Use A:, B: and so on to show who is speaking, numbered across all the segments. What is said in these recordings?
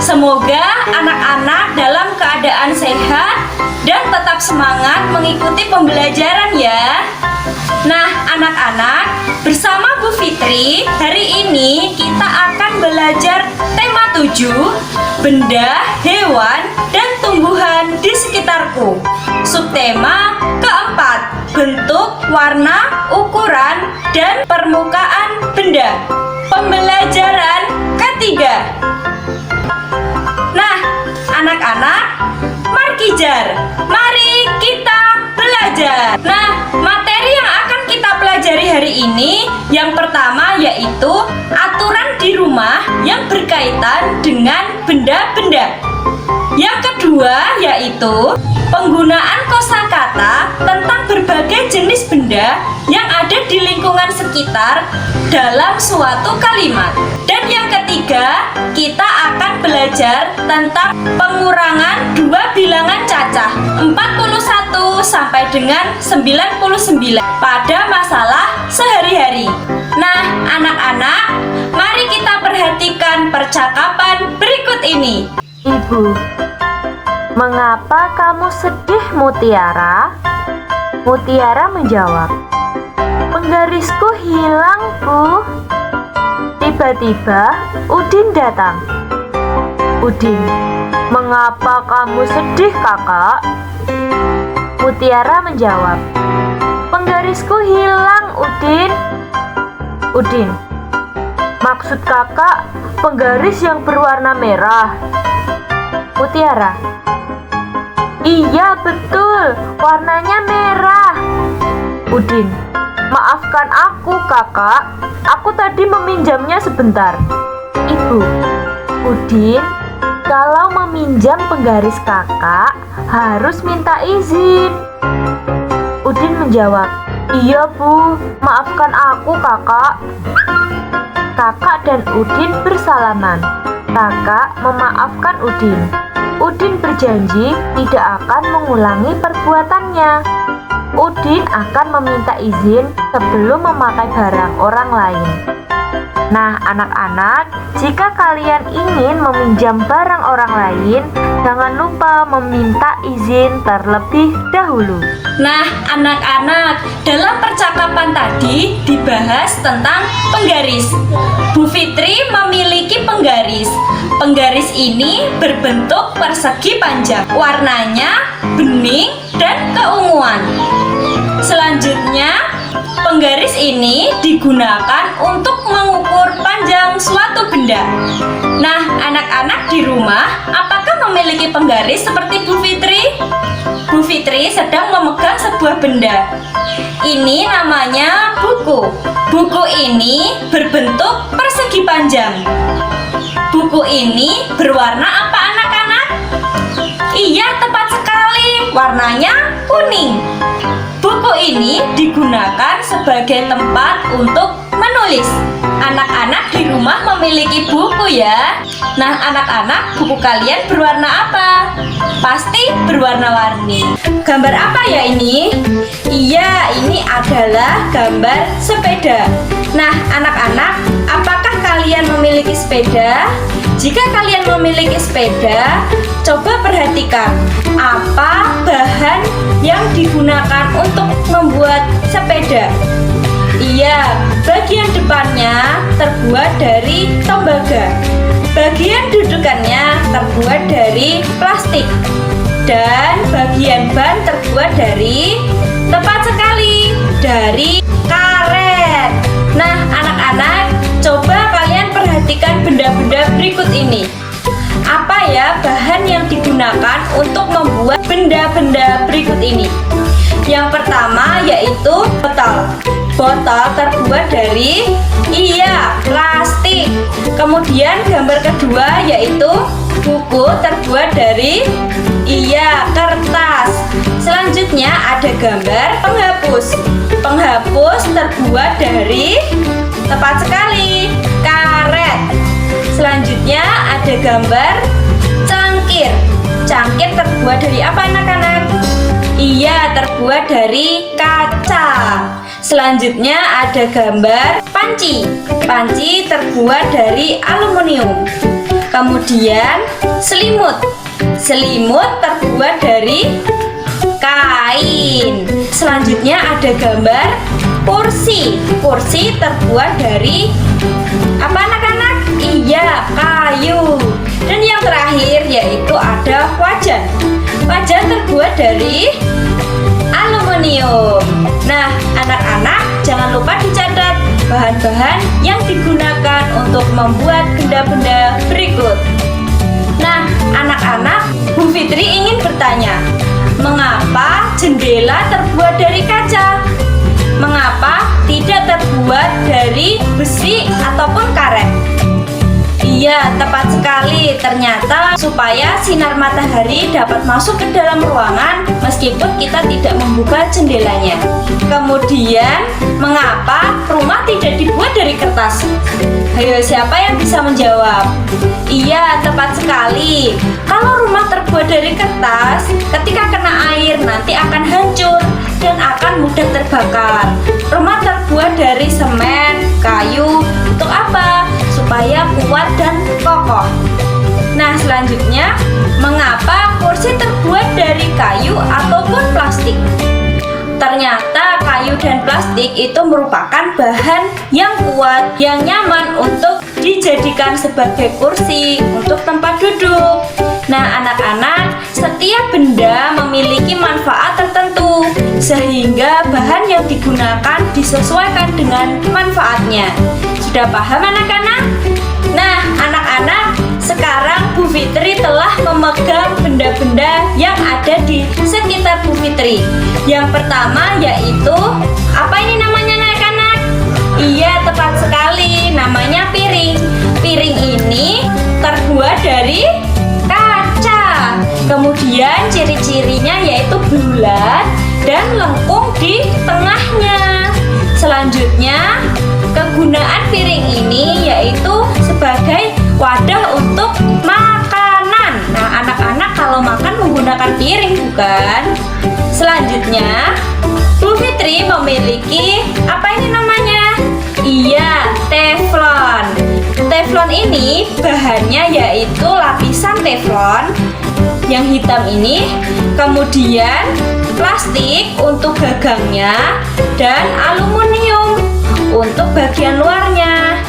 A: Semoga anak-anak dalam keadaan sehat dan tetap semangat mengikuti pembelajaran ya. Nah, anak-anak, bersama Bu Fitri, hari ini kita akan belajar tema 7, benda, hewan, dan tumbuhan di sekitarku. Subtema keempat, bentuk, warna, ukuran, dan permukaan benda. Pembelajaran ketiga. Nah, anak-anak, markijar, mari kita belajar. Nah, materi yang akan kita pelajari hari ini yang pertama yaitu aturan di rumah yang berkaitan dengan benda-benda. Yang kedua yaitu penggunaan kosakata tentang berbagai jenis benda yang ada di lingkungan sekitar dalam suatu kalimat. Dan yang ketiga, kita akan belajar tentang pengurangan dua bilangan cacah 41 sampai dengan 99 pada masalah sehari-hari. Nah, anak-anak, mari kita perhatikan percakapan berikut ini.
B: Ibu, mengapa kamu sedih, Mutiara? Mutiara menjawab, penggarisku hilang, Bu. Tiba-tiba Udin datang. Udin, mengapa kamu sedih, Kakak? Mutiara menjawab, penggarisku hilang, Udin. Udin, maksud Kakak penggaris yang berwarna merah? Mutiara, iya betul, warnanya merah. Udin, maafkan aku, Kakak. Aku tadi meminjamnya sebentar. Ibu, Udin, kalau meminjam penggaris Kakak harus minta izin. Udin menjawab, iya Bu, maafkan aku, Kakak. Kakak dan Udin bersalaman. Kakak memaafkan Udin. Udin berjanji tidak akan mengulangi perbuatannya. Udin akan meminta izin sebelum memakai barang orang lain. Nah, anak-anak, jika kalian ingin meminjam barang orang lain, jangan lupa meminta izin terlebih dahulu.
A: Nah, anak-anak, dalam percakapan tadi dibahas tentang penggaris. Bu Fitri memiliki penggaris. Penggaris ini berbentuk persegi panjang. Warnanya bening dan keunguan. Selanjutnya, penggaris ini digunakan untuk mengukur panjang suatu benda. Nah, anak-anak di rumah, apakah memiliki penggaris seperti Bu Fitri? Bu Fitri sedang memegang sebuah benda. Ini namanya buku. Buku ini berbentuk persegi panjang. Buku ini berwarna apa, anak-anak? Iya, tepat sekali. Warnanya kuning. Buku ini digunakan sebagai tempat untuk menulis. Anak-anak di rumah memiliki buku ya. Nah, anak-anak, buku kalian berwarna apa? Pasti berwarna-warni. Gambar apa ya ini? Iya, ini adalah gambar sepeda. Nah, anak-anak, apakah kalian memiliki sepeda? Jika kalian memiliki sepeda, coba perhatikan apa bahan yang digunakan untuk membuat sepeda. Iya, bagian depannya terbuat dari tembaga. Bagian dudukannya terbuat dari plastik. Dan bagian ban terbuat dari, tepat sekali, dari karet. Nah, anak-anak, coba kalian perhatikan benda-benda berikut ini. Apa ya bahan yang digunakan untuk membuat benda-benda berikut ini? Yang pertama yaitu botol. Botol terbuat dari, iya, plastik. Kemudian gambar kedua yaitu buku terbuat dari, iya, kertas. Selanjutnya ada gambar penghapus. Penghapus terbuat dari, tepat sekali, karet. Selanjutnya ada gambar cangkir. Cangkir terbuat dari apa, anak-anak? Iya, terbuat dari kaca. Selanjutnya ada gambar panci. Panci terbuat dari aluminium. Kemudian selimut. Selimut terbuat dari kain. Selanjutnya ada gambar kursi. Kursi terbuat dari apa anak-anak? Iya, kayu. Dan yang terakhir yaitu ada wajan. Wajan terbuat dari aluminium. Nah, anak-anak jangan lupa dicatat bahan-bahan yang digunakan untuk membuat benda-benda berikut. Nah, anak-anak, Bu Fitri ingin bertanya, mengapa jendela terbuat dari kaca? Mengapa tidak terbuat dari besi ataupun karet? Iya, tepat sekali. Ternyata supaya sinar matahari dapat masuk ke dalam ruangan meskipun kita tidak membuka jendelanya. Kemudian, mengapa rumah tidak dibuat dari kertas? Ayo, siapa yang bisa menjawab? Iya, tepat sekali. Kalau rumah terbuat dari kertas, ketika kena air nanti akan hancur dan akan mudah terbakar. Rumah terbuat dari semen, kayu, untuk apa? Supaya kuat dan kokoh. Nah, selanjutnya, mengapa kursi terbuat dari kayu ataupun plastik? Ternyata kayu dan plastik itu merupakan bahan yang kuat, yang nyaman untuk dijadikan sebagai kursi untuk tempat duduk. Nah, anak-anak, setiap benda memiliki manfaat tertentu, sehingga bahan yang digunakan disesuaikan dengan manfaatnya. Sudah paham anak-anak? Nah, anak-anak, sekarang Bu Fitri telah memegang benda-benda yang ada di sekitar Bu Fitri. Yang pertama yaitu, apa ini namanya anak-anak? Iya, tepat sekali, namanya piring. Piring ini terbuat dari kaca. Kemudian ciri-cirinya yaitu bulat dan lengkung di tengahnya. Selanjutnya, kegunaan piring ini yaitu sebagai wadah untuk makanan. Nah, anak-anak kalau makan menggunakan piring, bukan? Selanjutnya, Bu Fitri memiliki apa ini namanya? Iya, teflon. Teflon ini bahannya yaitu lapisan teflon yang hitam ini, kemudian plastik untuk gagangnya dan aluminium untuk bagian luarnya.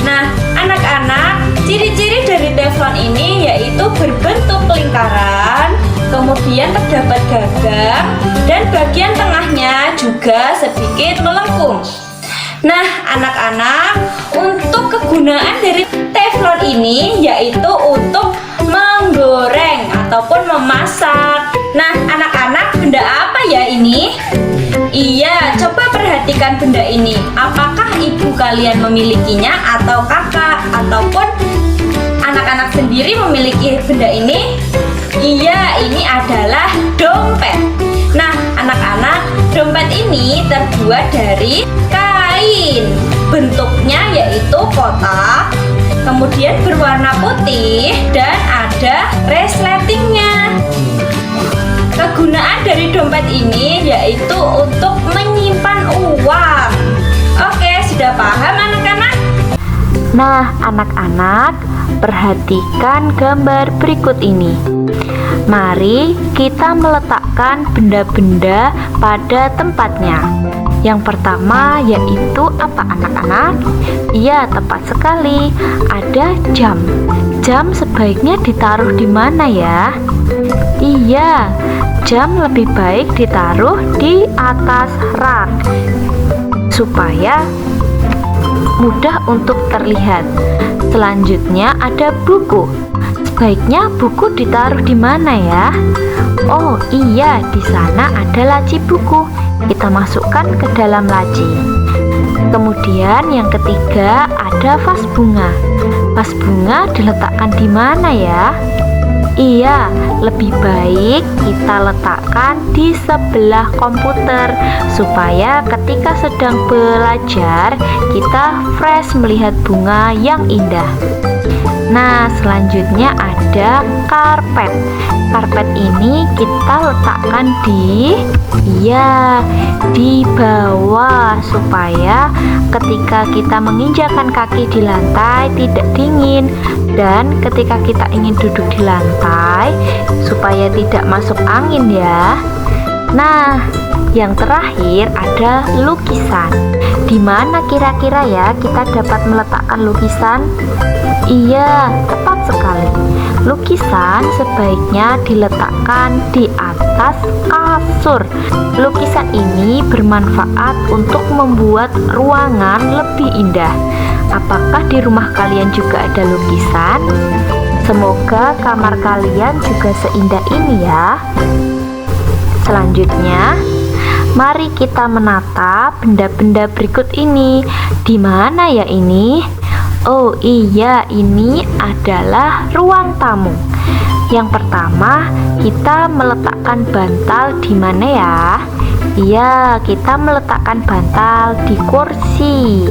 A: Nah, anak-anak, ciri-ciri dari teflon ini yaitu berbentuk lingkaran, kemudian terdapat gagang, dan bagian tengahnya juga sedikit melengkung. Nah, anak-anak, untuk kegunaan dari teflon ini yaitu untuk menggoreng ataupun memasak. Nah, anak-anak, benda apa ya ini? Iya, coba perhatikan benda ini. Apakah ibu kalian memilikinya atau kakak ataupun anak-anak sendiri memiliki benda ini? Iya, ini adalah dompet. Nah, anak-anak, dompet ini terbuat dari kain. Bentuknya yaitu kotak, kemudian berwarna putih dan ada resletingnya. Kegunaan dari dompet ini yaitu untuk menyimpan uang. Oke, sudah paham anak-anak?
B: Nah, anak-anak, perhatikan gambar berikut ini. Mari kita meletakkan benda-benda pada tempatnya. Yang pertama yaitu apa anak-anak? Iya, tepat sekali. Ada jam. Jam sebaiknya ditaruh di mana ya? Iya, jam lebih baik ditaruh di atas rak supaya mudah untuk terlihat. Selanjutnya ada buku. Sebaiknya buku ditaruh di mana ya? Oh iya, di sana ada laci buku. Kita masukkan ke dalam laci. Kemudian yang ketiga ada vas bunga. Vas bunga diletakkan di mana ya? Iya, lebih baik kita letakkan di sebelah komputer supaya ketika sedang belajar kita fresh melihat bunga yang indah. Nah, selanjutnya ada karpet. Karpet ini kita letakkan di bawah supaya ketika kita menginjakkan kaki di lantai tidak dingin, dan ketika kita ingin duduk di lantai supaya tidak masuk angin ya. Nah, yang terakhir ada lukisan. Di mana kira-kira ya kita dapat meletakkan lukisan? Iya, tepat sekali. Lukisan sebaiknya diletakkan di atas kasur. Lukisan ini bermanfaat untuk membuat ruangan lebih indah. Apakah di rumah kalian juga ada lukisan? Semoga kamar kalian juga seindah ini ya. Selanjutnya, mari kita menata benda-benda berikut ini. Di mana ya ini? Oh iya, ini adalah ruang tamu. Yang pertama, kita meletakkan bantal di mana ya? Iya, kita meletakkan bantal di kursi.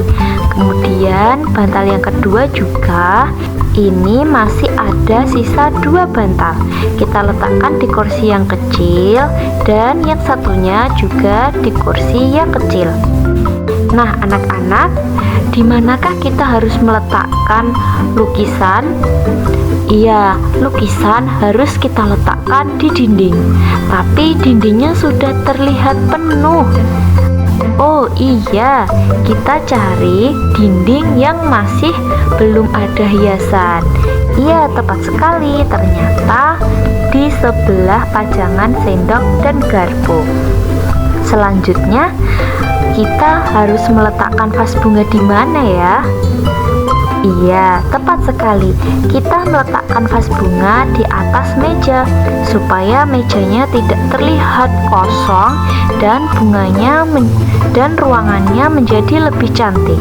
B: Kemudian bantal yang kedua juga, ini masih ada sisa 2 bantal. Kita letakkan di kursi yang kecil, dan yang satunya juga di kursi yang kecil. Nah, anak-anak, di manakah kita harus meletakkan lukisan? Iya, lukisan harus kita letakkan di dinding, tapi dindingnya sudah terlihat penuh. Oh iya, kita cari dinding yang masih belum ada hiasan. Iya, tepat sekali, ternyata di sebelah pajangan sendok dan garpu. Selanjutnya, kita harus meletakkan vas bunga di mana ya? Iya, tepat sekali. Kita meletakkan vas bunga di atas meja supaya mejanya tidak terlihat kosong dan bunganya dan ruangannya menjadi lebih cantik.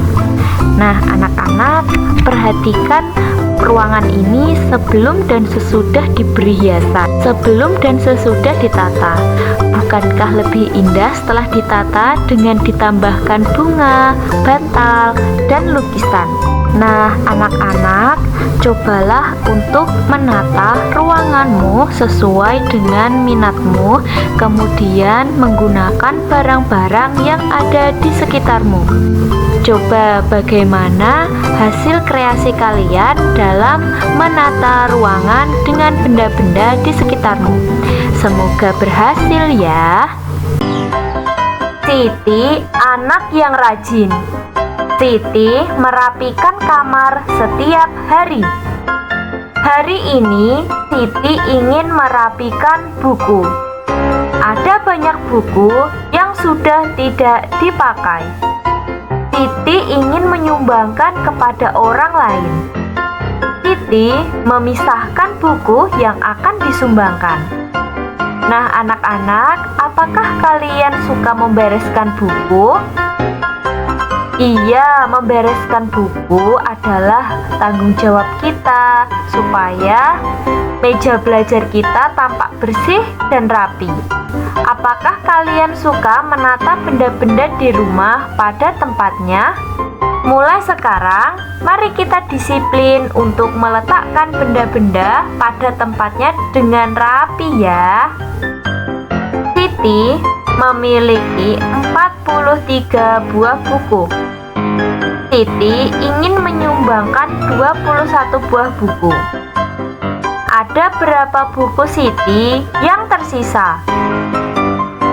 B: Nah, anak-anak, perhatikan ruangan ini sebelum dan sesudah diberi hiasan, sebelum dan sesudah ditata. Bukankah lebih indah setelah ditata dengan ditambahkan bunga, bantal, dan lukisan? Nah, anak-anak, cobalah untuk menata ruanganmu sesuai dengan minatmu, kemudian menggunakan barang-barang yang ada di sekitarmu. Coba bagaimana hasil kreasi kalian dalam menata ruangan dengan benda-benda di sekitarmu. Semoga berhasil ya. Siti, anak yang rajin. Siti merapikan kamar setiap hari. Hari ini Siti ingin merapikan buku. Ada banyak buku yang sudah tidak dipakai. Siti ingin menyumbangkan kepada orang lain. Siti memisahkan buku yang akan disumbangkan. Nah, anak-anak, apakah kalian suka membereskan buku? Iya, membereskan buku adalah tanggung jawab kita supaya meja belajar kita tampak bersih dan rapi. Apakah kalian suka menata benda-benda di rumah pada tempatnya? Mulai sekarang, mari kita disiplin untuk meletakkan benda-benda pada tempatnya dengan rapi ya. Siti memiliki 43 buah buku. Siti ingin menyumbangkan 21 buah buku. Ada berapa buku Siti yang tersisa?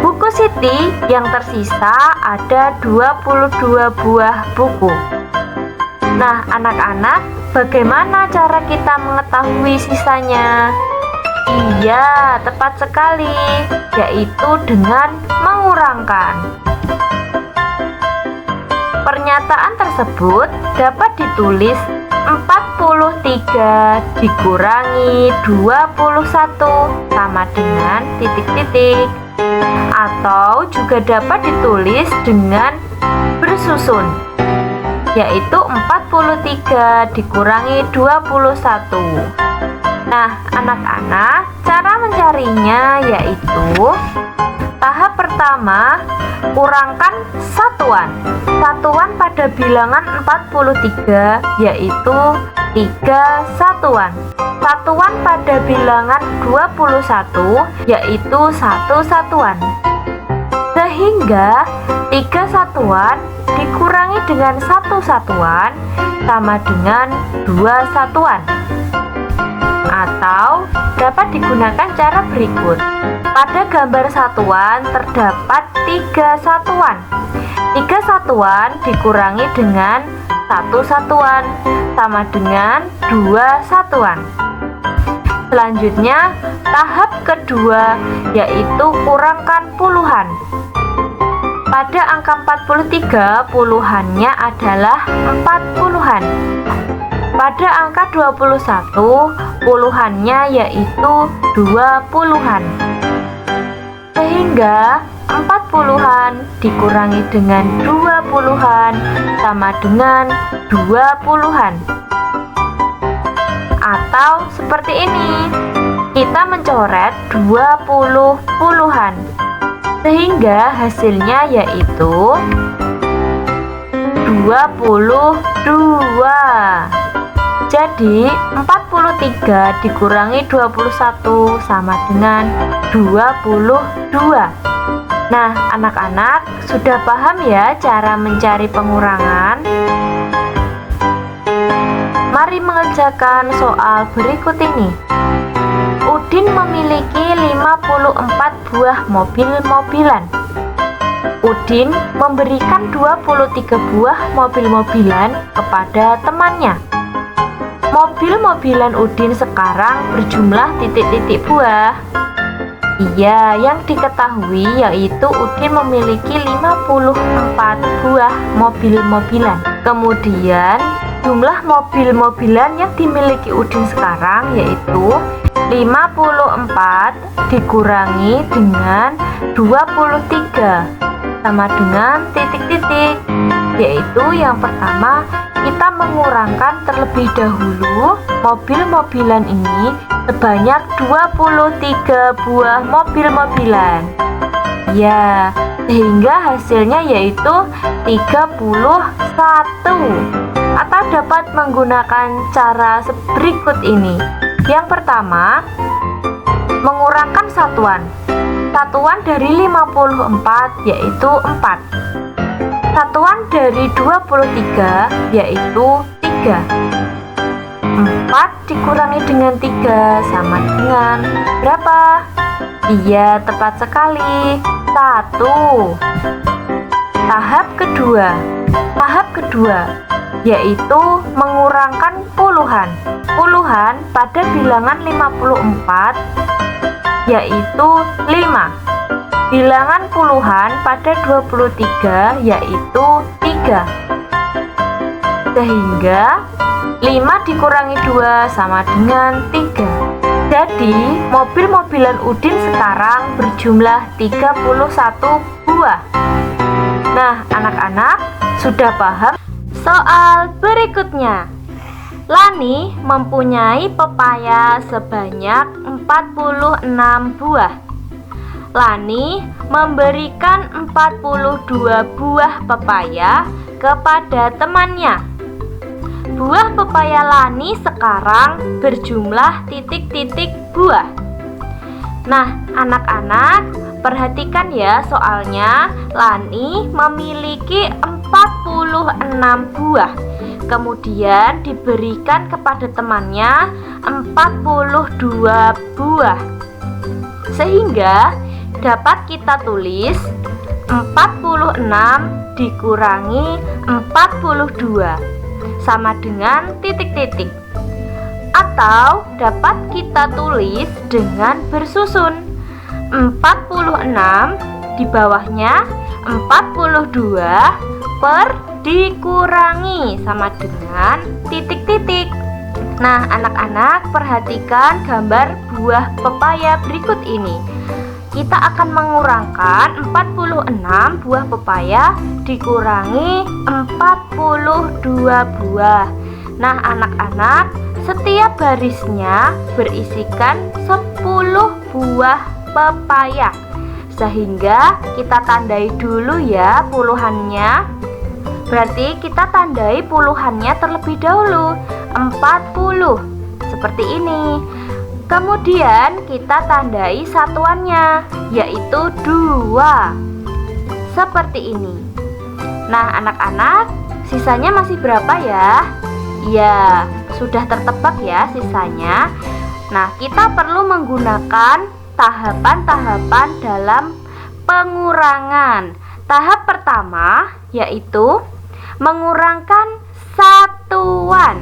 B: Buku Siti yang tersisa ada 22 buah buku. Nah, anak-anak, bagaimana cara kita mengetahui sisanya? Iya, tepat sekali, yaitu dengan mengurangkan. Pernyataan tersebut dapat ditulis 43 dikurangi 21 sama dengan titik-titik, atau juga dapat ditulis dengan bersusun, yaitu 43 dikurangi 21. Nah, anak-anak, cara mencarinya yaitu Tahap pertama, kurangkan satuan. Satuan pada bilangan 43 yaitu 3 satuan. Satuan pada bilangan 21 yaitu 1 satuan. Sehingga 3 satuan dikurangi dengan 1 satuan sama dengan 2 satuan. Atau dapat digunakan cara berikut. Pada gambar satuan terdapat 3 satuan. 3 satuan dikurangi dengan 1 satuan sama dengan 2 satuan. Selanjutnya, tahap kedua yaitu kurangkan puluhan. Pada angka 43, puluhannya adalah 4 puluhan. Pada angka 21, puluhannya yaitu 2 puluhan. Sehingga 4 puluhan dikurangi dengan 2 puluhan sama dengan 2 puluhan. Atau seperti ini, kita mencoret 20 puluhan. Sehingga hasilnya yaitu 22. Jadi 43 dikurangi 21 sama dengan 22. Nah, anak-anak sudah paham ya cara mencari pengurangan? Mari mengerjakan soal berikut ini. Udin memiliki 54 buah mobil-mobilan. Udin memberikan 23 buah mobil-mobilan kepada temannya. Mobil-mobilan Udin sekarang berjumlah titik-titik buah. Iya, yang diketahui yaitu Udin memiliki 54 buah mobil-mobilan. Kemudian, jumlah mobil-mobilan yang dimiliki Udin sekarang yaitu 54 dikurangi dengan 23 sama dengan titik-titik. Yaitu yang pertama, kita mengurangkan terlebih dahulu mobil-mobilan ini sebanyak 23 buah mobil-mobilan. Ya, sehingga hasilnya yaitu 31. Atau dapat menggunakan cara berikut ini. Yang pertama, mengurangkan satuan. Satuan dari 54 yaitu 4. Satuan dari 23 yaitu 3. 4 dikurangi dengan 3 sama dengan berapa? Iya, tepat sekali, 1. Tahap kedua. Tahap kedua yaitu mengurangkan puluhan. Puluhan pada bilangan 54 yaitu 5. Bilangan puluhan pada 23 yaitu 3. Sehingga 5 dikurangi 2 sama dengan 3. Jadi mobil-mobilan Udin sekarang berjumlah 31 buah. Nah, anak-anak sudah paham? Soal berikutnya. Lani mempunyai pepaya sebanyak 46 buah. Lani memberikan 42 buah pepaya kepada temannya. Buah pepaya Lani sekarang berjumlah titik-titik buah. Nah, anak-anak, perhatikan ya soalnya. Lani memiliki 46 buah. Kemudian diberikan kepada temannya 42 buah. Sehingga dapat kita tulis 46 dikurangi 42 sama dengan titik-titik. Atau dapat kita tulis dengan bersusun 46 di bawahnya 42 per dikurangi sama dengan titik-titik. Nah, anak-anak perhatikan gambar buah pepaya berikut ini. Kita akan mengurangkan 46 buah pepaya dikurangi 42 buah. Nah, anak-anak, setiap barisnya berisikan 10 buah pepaya. Sehingga kita tandai dulu ya puluhannya. Berarti kita tandai puluhannya terlebih dahulu, 40 seperti ini. Kemudian kita tandai satuannya, yaitu 2 seperti ini. Nah anak-anak, sisanya masih berapa ya? Ya, sudah tertebak ya sisanya. Nah, kita perlu menggunakan tahapan-tahapan dalam pengurangan. Tahap pertama yaitu mengurangkan satuan.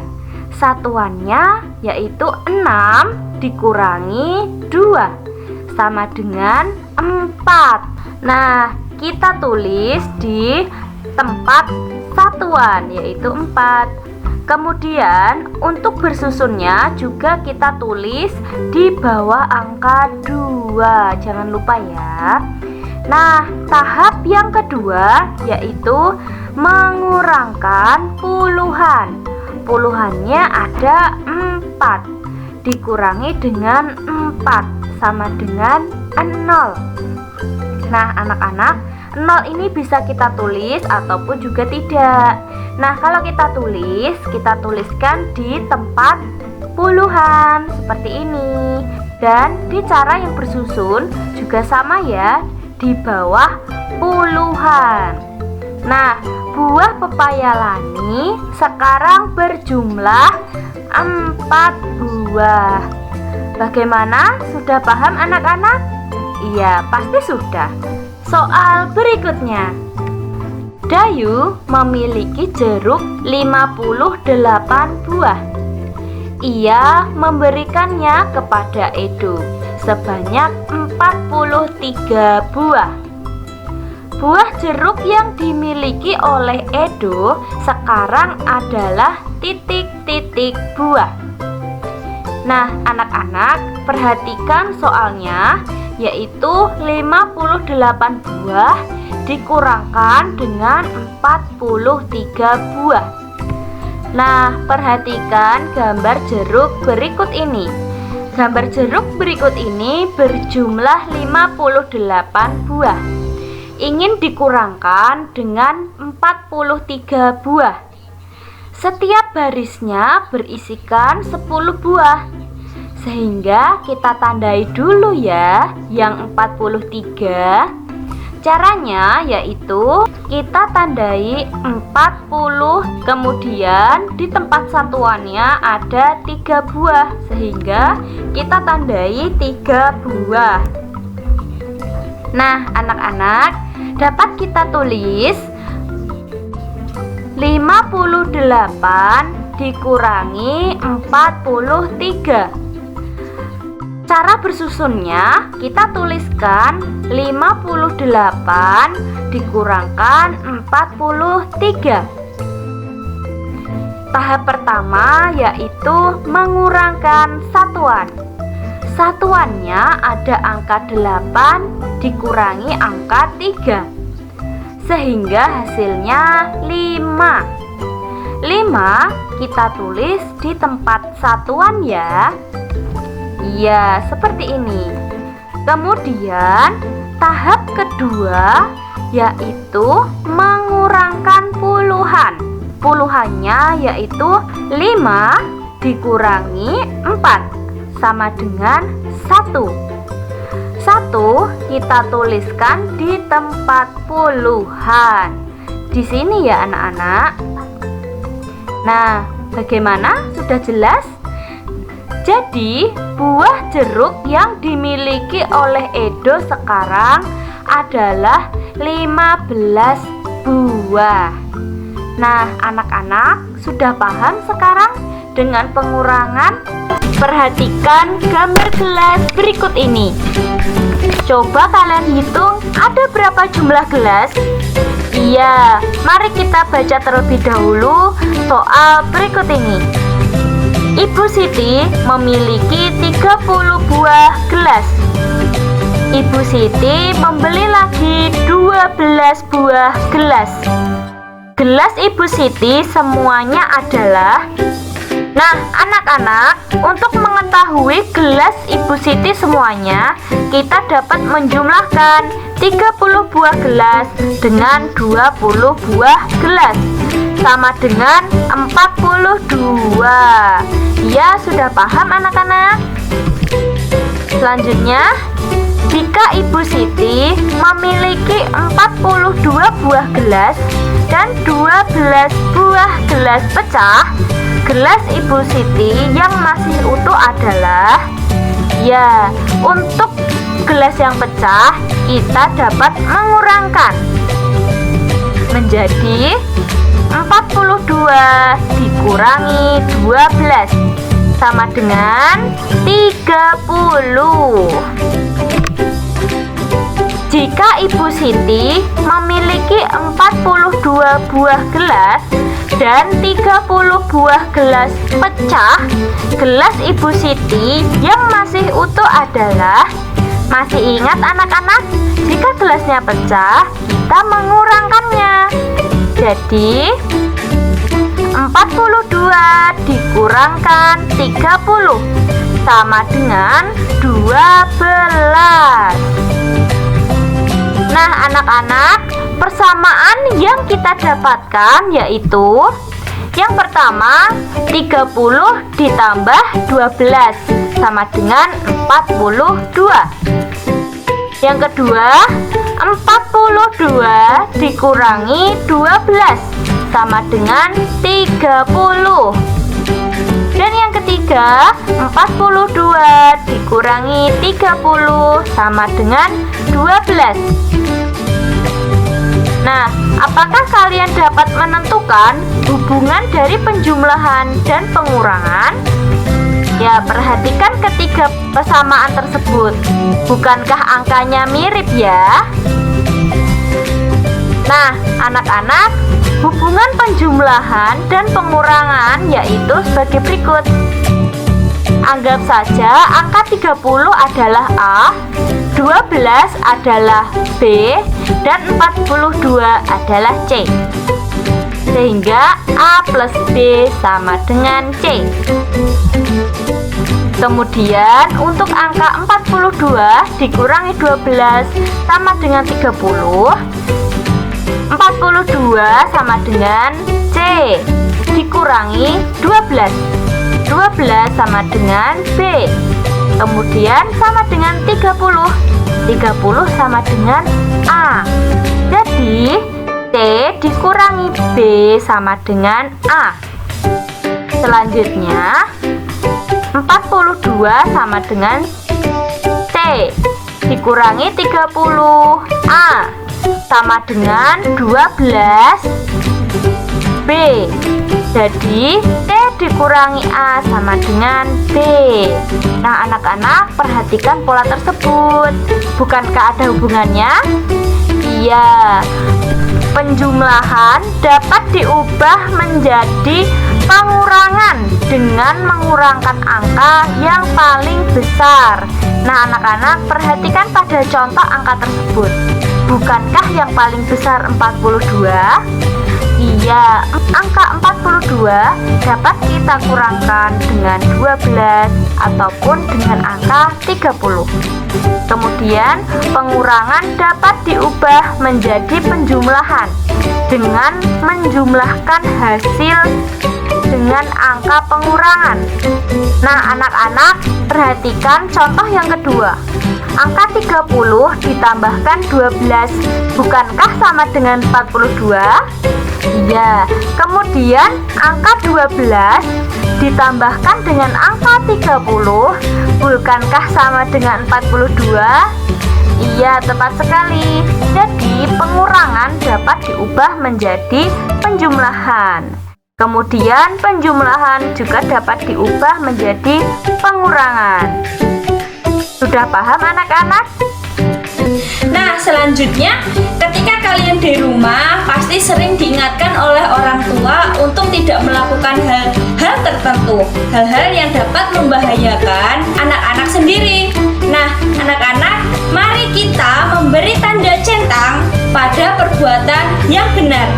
B: Satuannya yaitu 6 dikurangi 2 sama dengan 4. Nah, kita tulis di tempat satuan yaitu 4. Kemudian untuk bersusunnya juga kita tulis di bawah angka 2. Jangan lupa ya. Nah, tahap yang kedua yaitu mengurangkan puluhan. Puluhannya ada 4 dikurangi dengan 4 sama dengan 0. Nah, anak-anak, 0 ini bisa kita tulis ataupun juga tidak. Nah, kalau kita tuliskan di tempat puluhan seperti ini. Dan di cara yang bersusun juga sama ya, di bawah puluhan. Nah, buah pepaya Lani sekarang berjumlah 4 buah. Bagaimana? Sudah paham anak-anak? Iya, pasti sudah. Soal berikutnya. Dayu memiliki jeruk 58 buah. Ia memberikannya kepada Edo sebanyak 43 buah. Buah jeruk yang dimiliki oleh Edo sekarang adalah titik-titik buah. Nah, anak-anak, perhatikan soalnya, yaitu 58 buah dikurangkan dengan 43 buah. Nah, perhatikan gambar jeruk berikut ini. Gambar jeruk berikut ini berjumlah 58 buah. Ingin dikurangkan dengan 43 buah. Setiap barisnya berisikan 10 buah. Sehingga kita tandai dulu ya yang 43. Caranya yaitu kita tandai 40, kemudian di tempat satuannya ada 3 buah, sehingga kita tandai 3 buah. Nah, anak-anak, dapat kita tulis 58 dikurangi 43. Cara bersusunnya, kita tuliskan 58 dikurangkan 43. Tahap pertama yaitu mengurangkan satuan. Satuannya ada angka 8 dikurangi angka 3, sehingga hasilnya 5. 5 kita tulis di tempat satuan ya. Iya, seperti ini. Kemudian tahap kedua yaitu mengurangkan puluhan. Puluhannya yaitu 5 dikurangi 4 sama dengan 1. 1 kita tuliskan di tempat puluhan. Di sini ya anak-anak. Nah, bagaimana? Sudah jelas? Jadi, buah jeruk yang dimiliki oleh Edo sekarang adalah 15 buah. Nah, anak-anak sudah paham sekarang dengan pengurangan? Perhatikan gambar gelas berikut ini. Coba kalian hitung ada berapa jumlah gelas? Iya, mari kita baca terlebih dahulu soal berikut ini. Ibu Siti memiliki 30 buah gelas. Ibu Siti membeli lagi 12 buah gelas. Gelas Ibu Siti semuanya adalah Nah, anak-anak, untuk mengetahui gelas Ibu Siti semuanya, kita dapat menjumlahkan 30 buah gelas dengan 20 buah gelas, sama dengan 42. Ya, sudah paham anak-anak? Selanjutnya, jika Ibu Siti memiliki 42 buah gelas dan 12 buah gelas pecah, gelas Ibu Siti yang masih utuh adalah, ya, untuk gelas yang pecah kita dapat mengurangkan menjadi 42 dikurangi 12 sama dengan 30. Jika Ibu Siti memiliki 42 buah gelas dan 30 buah gelas pecah, gelas Ibu Siti yang masih utuh adalah, masih ingat anak-anak? Jika gelasnya pecah, kita mengurangkannya. Jadi 42 dikurangkan 30 sama dengan 12. Nah, anak-anak, persamaan yang kita dapatkan yaitu yang pertama 30 ditambah 12 sama dengan 42. Yang kedua 42 dikurangi 12 sama dengan 30. Dan yang ketiga 42 dikurangi 30 sama dengan 12. Nah, apakah kalian dapat menentukan hubungan dari penjumlahan dan pengurangan? Ya, perhatikan ketiga persamaan tersebut. Bukankah angkanya mirip ya? Nah, anak-anak, hubungan penjumlahan dan pengurangan yaitu sebagai berikut. Anggap saja angka 30 adalah A, 12 adalah B, dan 42 adalah C. Sehingga A plus B sama dengan C. Kemudian untuk angka 42 dikurangi 12 sama dengan 30. 42 sama dengan C dikurangi 12. 12 sama dengan B. Kemudian sama dengan 30. 30 sama dengan A. Jadi C dikurangi B sama dengan A. Selanjutnya 42 sama dengan C dikurangi 30 A sama dengan 12 B. Jadi C dikurangi A sama dengan B. Nah, anak-anak, perhatikan pola tersebut. Bukankah ada hubungannya? Iya. Penjumlahan dapat diubah menjadi pengurangan dengan mengurangkan angka yang paling besar. Nah, anak-anak, perhatikan pada contoh angka tersebut. Bukankah yang paling besar 42? Iya, angka 42 dapat kita kurangkan dengan 12 ataupun dengan angka 30. Kemudian pengurangan dapat diubah menjadi penjumlahan dengan menjumlahkan hasil dengan angka pengurangan. Nah, anak-anak, perhatikan contoh yang kedua. Angka 30 ditambahkan 12 bukankah sama dengan 42? Iya. Kemudian angka 12 ditambahkan dengan angka 30 bukankah sama dengan 42? Iya, tepat sekali. Jadi pengurangan dapat diubah menjadi penjumlahan. Kemudian penjumlahan juga dapat diubah menjadi pengurangan. Sudah paham anak-anak?
A: Nah, selanjutnya ketika kalian di rumah pasti sering diingatkan oleh orang tua untuk tidak melakukan hal-hal tertentu, hal-hal yang dapat membahayakan anak-anak sendiri. Nah, anak-anak, mari kita memberi tanda centang pada perbuatan yang benar,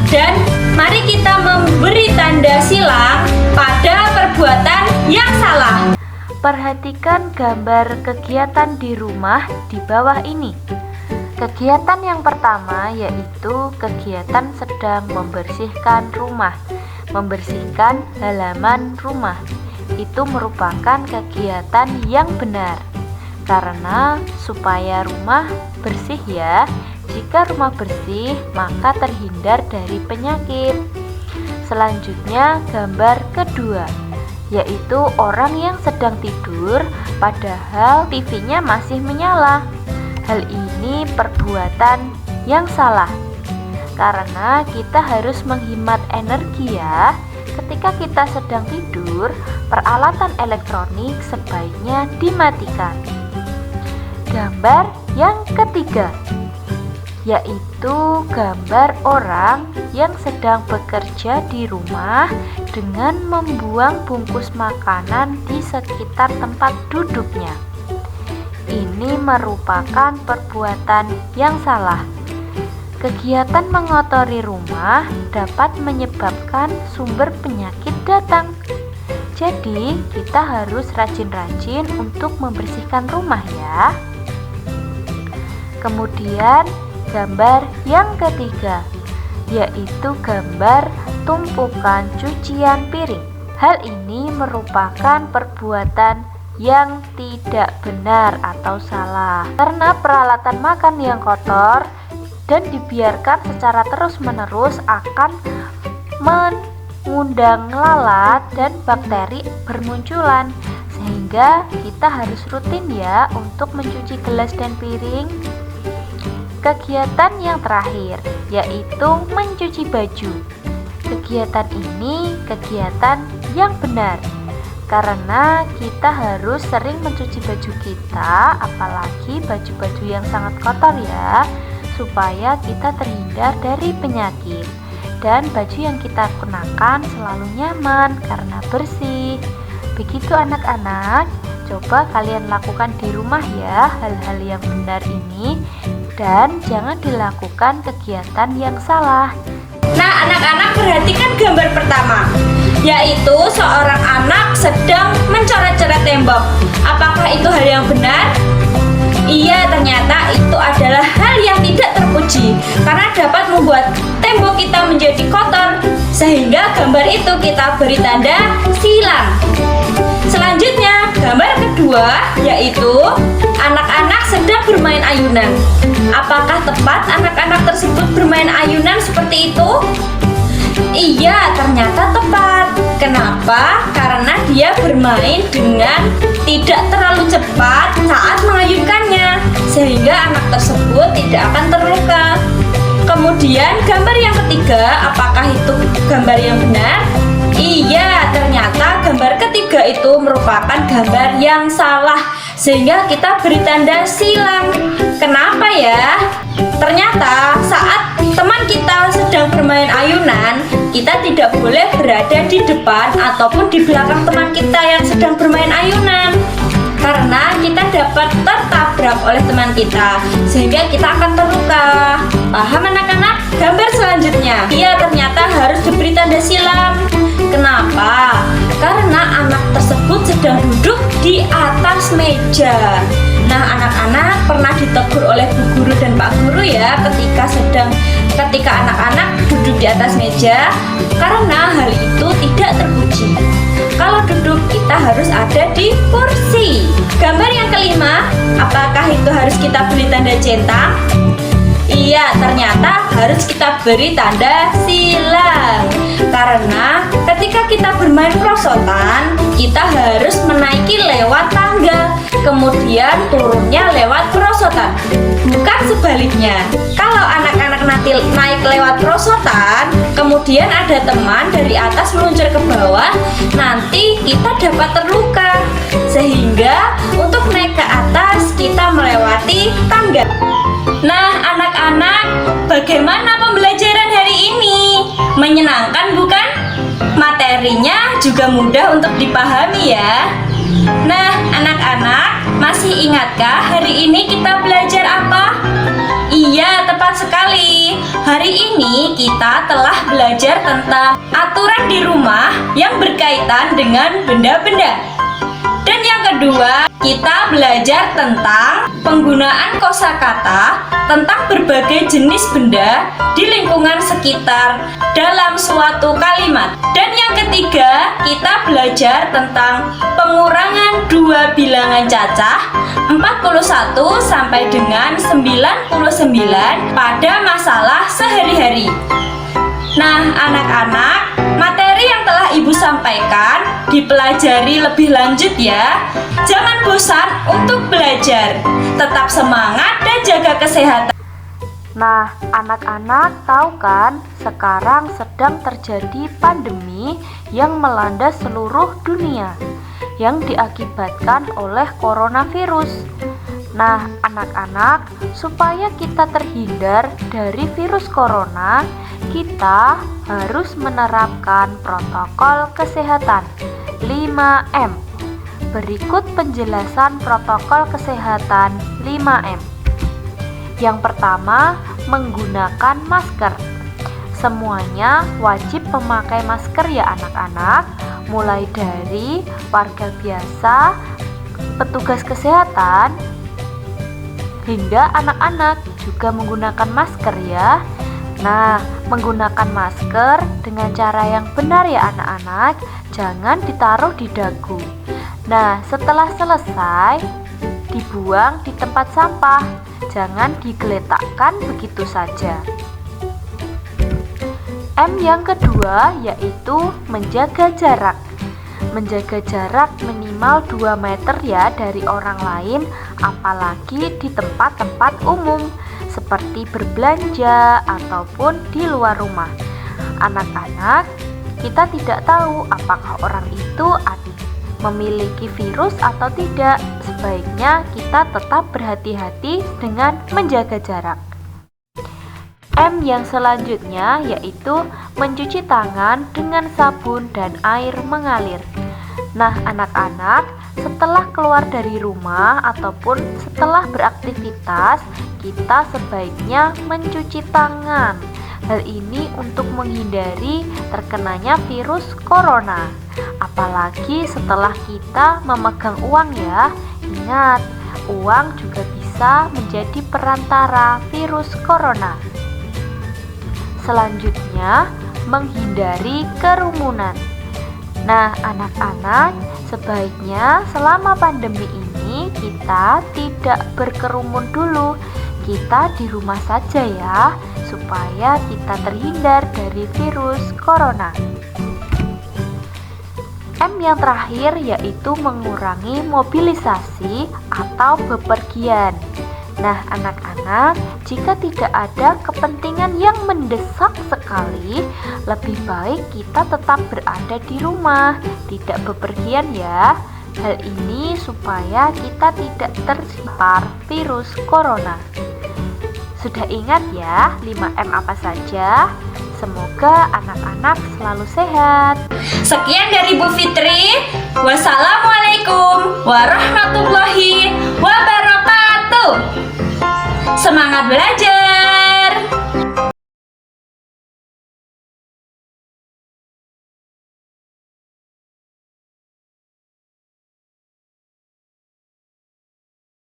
A: dan mari kita memberi tanda silang pada perbuatan
B: Perhatikan gambar kegiatan di rumah di bawah ini. Kegiatan yang pertama yaitu kegiatan sedang membersihkan rumah, membersihkan halaman rumah. Itu merupakan kegiatan yang benar, karena supaya rumah bersih ya. Jika rumah bersih, maka terhindar dari penyakit. Selanjutnya gambar kedua, yaitu orang yang sedang tidur padahal TV-nya masih menyala. Hal ini perbuatan yang salah, karena kita harus menghemat energi ya. Ketika kita sedang tidur, peralatan elektronik sebaiknya dimatikan. Gambar yang ketiga, yaitu gambar orang yang sedang bekerja di rumah dengan membuang bungkus makanan di sekitar tempat duduknya. Ini merupakan perbuatan yang salah. Kegiatan mengotori rumah dapat menyebabkan sumber penyakit datang. Jadi, kita harus rajin-rajin untuk membersihkan rumah ya. Kemudian, gambar yang ketiga, yaitu gambar tumpukan cucian piring. Hal ini merupakan perbuatan yang tidak benar atau salah, karena peralatan makan yang kotor dan dibiarkan secara terus-menerus akan mengundang lalat dan bakteri bermunculan, sehingga kita harus rutin ya untuk mencuci gelas dan piring. Kegiatan yang terakhir yaitu mencuci baju. Kegiatan ini kegiatan yang benar, karena kita harus sering mencuci baju kita, apalagi baju-baju yang sangat kotor ya, supaya kita terhindar dari penyakit. Dan baju yang kita kenakan selalu nyaman karena bersih. Begitu anak-anak, coba kalian lakukan di rumah ya hal-hal yang benar ini, dan jangan dilakukan kegiatan yang salah.
A: Nah, anak-anak perhatikan gambar pertama, yaitu seorang anak sedang mencoret-coret tembok. Apakah itu hal yang benar? Iya, ternyata itu adalah hal yang tidak terpuji, karena dapat membuat tembok kita menjadi kotor, sehingga gambar itu kita beri tanda silang. Selanjutnya, gambar kedua yaitu anak-anak sedang bermain ayunan. Apakah tepat anak-anak tersebut bermain ayunan seperti itu? Iya, ternyata tepat. Kenapa? Karena dia bermain dengan tidak terlalu cepat saat mengayunkannya, sehingga anak tersebut tidak akan terluka. Kemudian gambar yang ketiga, apakah itu gambar yang benar? Iya, ternyata gambar ketiga itu merupakan gambar yang salah, sehingga kita beri tanda silang. Kenapa ya? Ternyata saat teman kita sedang bermain ayunan, kita tidak boleh berada di depan ataupun di belakang teman kita yang sedang bermain ayunan, karena kita dapat tertabrak oleh teman kita, sehingga kita akan terluka. Paham anak-anak? Gambar selanjutnya, iya, ternyata harus diberi tanda silang. Kenapa? Karena anak tersebut sedang duduk di atas meja. Nah, anak-anak pernah ditegur oleh Bu Guru dan Pak Guru ya ketika anak-anak duduk di atas meja, karena hal itu tidak terpuji. Kalau duduk kita harus ada di kursi. Gambar yang kelima, apakah itu harus kita beri tanda centang? Iya, ternyata harus kita beri tanda silang. Karena ketika kita bermain perosotan, kita harus menaiki lewat tangga, kemudian turunnya lewat perosotan, bukan sebaliknya. Kalau anak-anak nanti naik lewat perosotan, kemudian ada teman dari atas meluncur ke bawah, nanti kita dapat terluka. Sehingga untuk naik ke atas kita melewati tangga. Nah, anak-anak, bagaimana pembelajaran hari ini? Menyenangkan bukan? Materinya juga mudah untuk dipahami ya. Nah, anak-anak, masih ingatkah hari ini kita belajar apa? Iya, tepat sekali. Hari ini kita telah belajar tentang aturan di rumah yang berkaitan dengan benda-benda. Dan Dan yang kedua, kita belajar tentang penggunaan kosakata tentang berbagai jenis benda di lingkungan sekitar dalam suatu kalimat. Dan yang ketiga, kita belajar tentang pengurangan dua bilangan cacah 41 sampai dengan 99 pada masalah sehari-hari. Nah, anak-anak, materi yang telah Ibu sampaikan dipelajari lebih lanjut ya. Jangan bosan untuk belajar. Tetap semangat dan jaga kesehatan.
B: Nah, anak-anak tahu kan, sekarang sedang terjadi pandemi yang melanda seluruh dunia yang diakibatkan oleh coronavirus. Nah, anak-anak, supaya kita terhindar dari virus corona, kita harus menerapkan protokol kesehatan 5M. Berikut penjelasan protokol kesehatan 5M. Yang pertama, menggunakan masker. Semuanya wajib memakai masker ya anak-anak, mulai dari warga biasa, petugas kesehatan, hingga anak-anak juga menggunakan masker ya. Nah, menggunakan masker dengan cara yang benar ya anak-anak, jangan ditaruh di dagu. Nah, setelah selesai, dibuang di tempat sampah, jangan digeletakkan begitu saja. M yang kedua yaitu menjaga jarak. Menjaga jarak minimal 2 meter ya dari orang lain, apalagi di tempat-tempat umum seperti berbelanja ataupun di luar rumah. Anak-anak, kita tidak tahu apakah orang itu memiliki virus atau tidak. Sebaiknya kita tetap berhati-hati dengan menjaga jarak. M yang selanjutnya yaitu mencuci tangan dengan sabun dan air mengalir. Nah, anak-anak, setelah keluar dari rumah ataupun setelah beraktivitas, kita sebaiknya mencuci tangan. Hal ini untuk menghindari terkenanya virus corona. Apalagi setelah kita memegang uang ya. Ingat, uang juga bisa menjadi perantara virus corona. Selanjutnya, menghindari kerumunan. Nah, anak-anak, sebaiknya selama pandemi ini kita tidak berkerumun dulu. Kita di rumah saja ya, supaya kita terhindar dari virus corona. M yang terakhir yaitu mengurangi mobilisasi atau bepergian. Nah, anak-anak, jika tidak ada kepentingan yang mendesak sekali, lebih baik kita tetap berada di rumah, tidak bepergian ya. Hal ini supaya kita tidak terpapar virus corona. Sudah ingat ya 5M apa saja? Semoga anak-anak selalu sehat.
A: Sekian dari Bu Fitri. Wassalamualaikum warahmatullahi wabarakatuh. Semangat belajar.